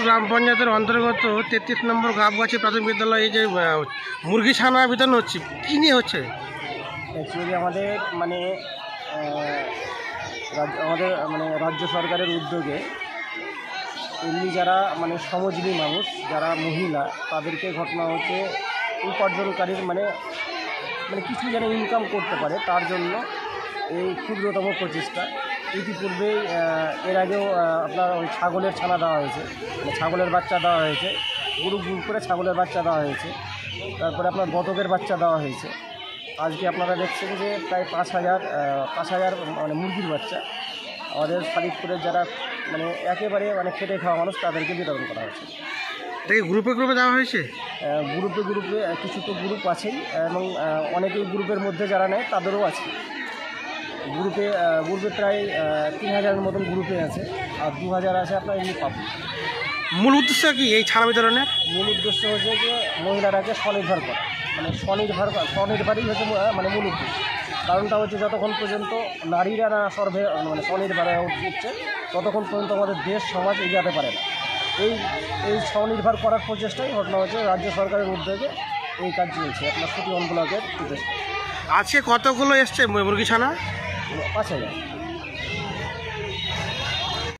গ্রাম পঞ্চায়েতের অন্তর্গত 33 নম্বর গাবগাছি প্রাথমিক বিদ্যালয়ে এই যে মুরগি ছানা বিতরণ হচ্ছে, কি নিয়ে হচ্ছে? অ্যাকচুয়ালি আমাদের রাজ্য সরকারের উদ্যোগে এমনি যারা শ্রমজীবী মানুষ যারা মহিলা তাদেরকে ঘটনা হচ্ছে উপার্জনকারীর কিছু যেন ইনকাম করতে পারে তার জন্য এই ক্ষুদ্রতম প্রচেষ্টা। ইতিপূর্বে এর আগেও আপনার ওই ছাগলের ছানা দেওয়া হয়েছে, ছাগলের বাচ্চা দেওয়া হয়েছে, গ্রুপ করে ছাগলের বাচ্চা দেওয়া হয়েছে, তারপরে আপনার বতকের বাচ্চা দেওয়া হয়েছে। আজকে আপনারা দেখছেন যে প্রায় 5,000 মুরগির বাচ্চা আমাদের ফরিদপুরের যারা একেবারে খেটে খাওয়া মানুষ তাদেরকে বিতরণ করা হয়েছে। এটাকে গ্রুপে দেওয়া হয়েছে? গ্রুপে কিছু তো গ্রুপ আছেই এবং অনেকেই গ্রুপের মধ্যে যারা নেয় তাদেরও আছে। গ্রুপে প্রায় 3,000-এর মতন গ্রুপে আছে, আর 2,000 আছে আপনার এমনি পাবো। মূল উদ্দেশ্য কি এই ছানা বিতরণের? মূল উদ্দেশ্য হচ্ছে যে মহিলারাকে স্বনির্ভর করা, স্বনির্ভরই হচ্ছে মূল উদ্দেশ্য। কারণটা হচ্ছে যতক্ষণ পর্যন্ত নারীরা না স্বনির্ভর হয়ে উঠছে ততক্ষণ পর্যন্ত আমাদের দেশ সমাজ এগিয়ে পারে না। এই স্বনির্ভর করার প্রচেষ্টাই ঘটনা হচ্ছে রাজ্য সরকারের উদ্যোগে এই কাজ চলছে আপনার সুতিওয়ান ব্লকের উদ্দেশ্যে। আজকে কতগুলো এসছে মুরগি ছানা? 5,000।